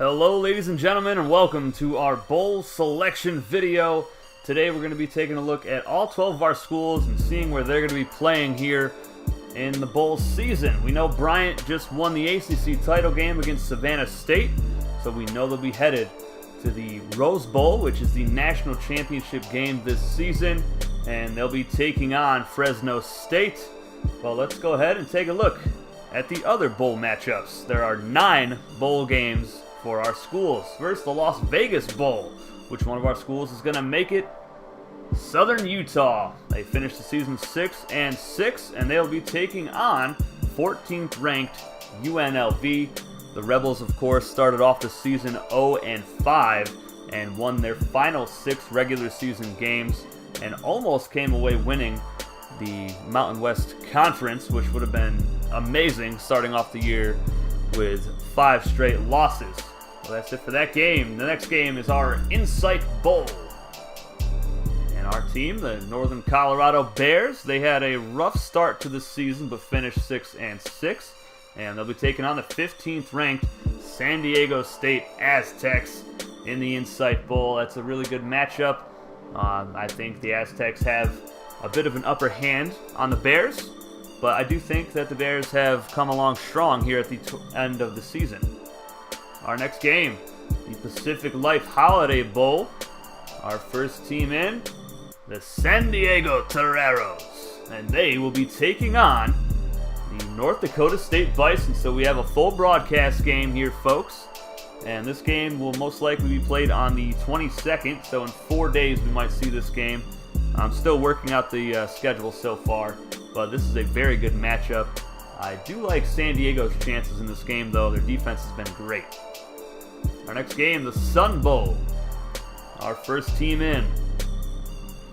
Hello ladies and gentlemen, and welcome to our bowl selection video. Today we're going to be taking a look at all 12 of our schools and seeing where they're going to be playing here in the bowl season. We know Bryant just won the ACC title game against Savannah State, so we know they'll be headed to the Rose Bowl, which is the national championship game this season, and they'll be taking on Fresno State. Well, let's go ahead and take a look at the other bowl matchups. There are 9 bowl games for our schools. First, the Las Vegas Bowl. Which one of our schools is going to make it? Southern Utah. They finished the season 6-6, and they'll be taking on 14th ranked UNLV. The Rebels, of course, started off the season 0-5 and won their final 6 regular season games and almost came away winning the Mountain West Conference, which would have been amazing starting off the year with 5 straight losses. Well, that's it for that game. The next game is our Insight Bowl. And our team, the Northern Colorado Bears, they had a rough start to the season but finished 6-6. And they'll be taking on the 15th ranked San Diego State Aztecs in the Insight Bowl. That's a really good matchup. I think the Aztecs have a bit of an upper hand on the Bears, but I do think that the Bears have come along strong here at the end of the season. Our next game, the Pacific Life Holiday Bowl. Our first team in, the San Diego Toreros, and they will be taking on the North Dakota State Bison. So we have a full broadcast game here, folks, and this game will most likely be played on the 22nd, so in 4 days we might see this game. I'm still working out the schedule so far, but this is a very good matchup. I do like San Diego's chances in this game, though. Their defense has been great. Our next game, the Sun Bowl. Our first team in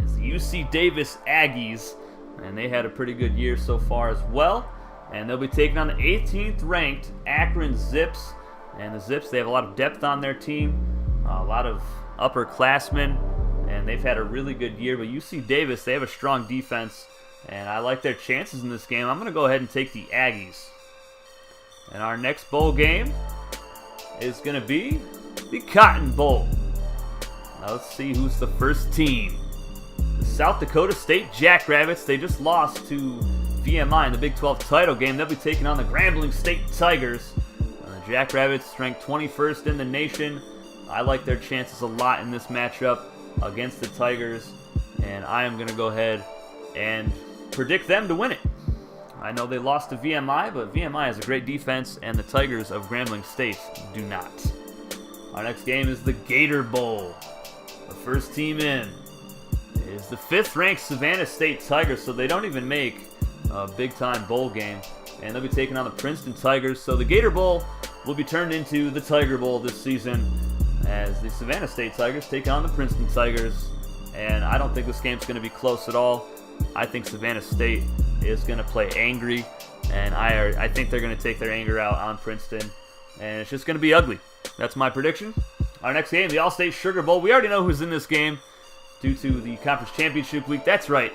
is the UC Davis Aggies, and they had a pretty good year so far as well. And they'll be taking on the 18th ranked Akron Zips. And the Zips, they have a lot of depth on their team, a lot of upperclassmen, and they've had a really good year. But UC Davis, they have a strong defense, and I like their chances in this game. I'm going to go ahead and take the Aggies. And our next bowl game is going to be the Cotton Bowl. Now let's see who's the first team. The South Dakota State Jackrabbits, they just lost to VMI in the Big 12 title game. They'll be taking on the Grambling State Tigers. The Jackrabbits ranked 21st in the nation. I like their chances a lot in this matchup against the Tigers, and I am going to go ahead and predict them to win it. I know they lost to VMI, but VMI has a great defense, and the Tigers of Grambling State do not. Our next game is the Gator Bowl. The first team in is the 5th-ranked Savannah State Tigers, so they don't even make a big-time bowl game, and they'll be taking on the Princeton Tigers. So the Gator Bowl will be turned into the Tiger Bowl this season, as the Savannah State Tigers take on the Princeton Tigers, and I don't think this game's going to be close at all. I think Savannah State is going to play angry, and I think they're going to take their anger out on Princeton, and it's just going to be ugly. That's my prediction. Our next game, the All-State Sugar Bowl. We already know who's in this game due to the Conference Championship week. That's right,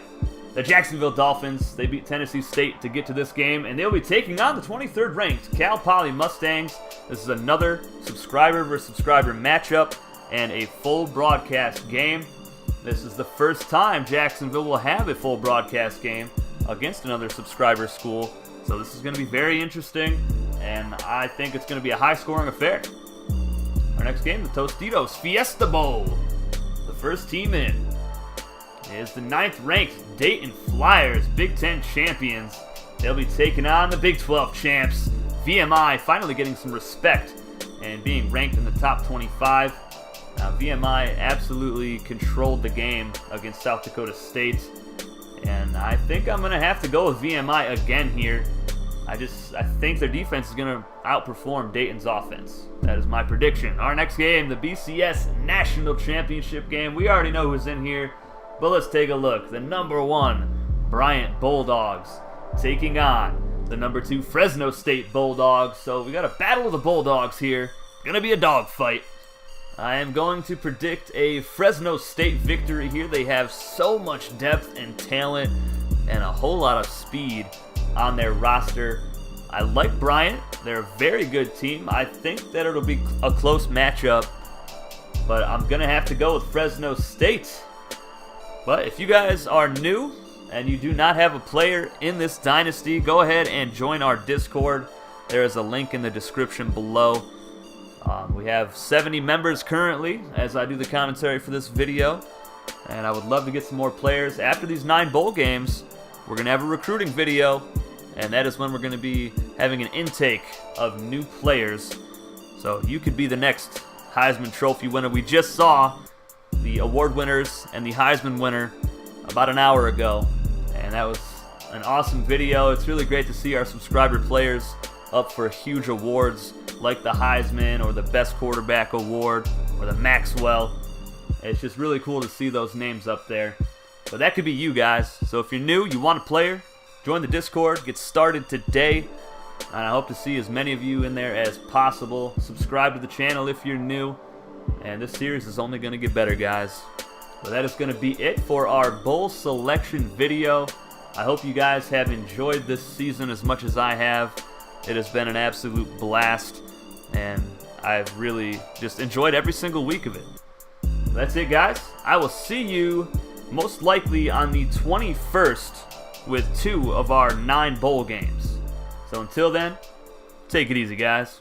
the Jacksonville Dolphins. They beat Tennessee State to get to this game, and they'll be taking on the 23rd ranked Cal Poly Mustangs. This is another subscriber versus subscriber matchup and a full broadcast game. This is the first time Jacksonville will have a full broadcast game against another subscriber school, so this is going to be very interesting, and I think it's going to be a high-scoring affair. Our next game, the Tostitos Fiesta Bowl. The first team in is the 9th-ranked Dayton Flyers, Big Ten champions. They'll be taking on the Big 12 champs, VMI, finally getting some respect and being ranked in the top 25. Now, VMI absolutely controlled the game against South Dakota State, and I think I'm going to have to go with VMI again here. I think their defense is going to outperform Dayton's offense. That is my prediction. Our next game, the BCS National Championship game. We already know who's in here, but let's take a look. The number 1 Bryant Bulldogs taking on the number 2 Fresno State Bulldogs. So we got a battle of the Bulldogs here. Going to be a dogfight. I am going to predict a Fresno State victory here. They have so much depth and talent and a whole lot of speed on their roster. I like Bryant. They're a very good team. I think that it'll be a close matchup, but I'm going to have to go with Fresno State. But if you guys are new and you do not have a player in this dynasty, go ahead and join our Discord. There is a link in the description below. We have 70 members currently as I do the commentary for this video, and I would love to get some more players. After these 9 bowl games, we're going to have a recruiting video, and that is when we're going to be having an intake of new players. So you could be the next Heisman Trophy winner. We just saw the award winners and the Heisman winner about an hour ago, and that was an awesome video. It's really great to see our subscriber players up for huge awards like the Heisman or the Best Quarterback Award or the Maxwell. It's just really cool to see those names up there. But that could be you guys. So if you're new, you want a player, join the Discord, get started today. And I hope to see as many of you in there as possible. Subscribe to the channel if you're new. And this series is only going to get better, guys. So that is going to be it for our bowl selection video. I hope you guys have enjoyed this season as much as I have. It has been an absolute blast, and I've really just enjoyed every single week of it. That's it, guys. I will see you most likely on the 21st with 2 of our 9 bowl games. So until then, take it easy, guys.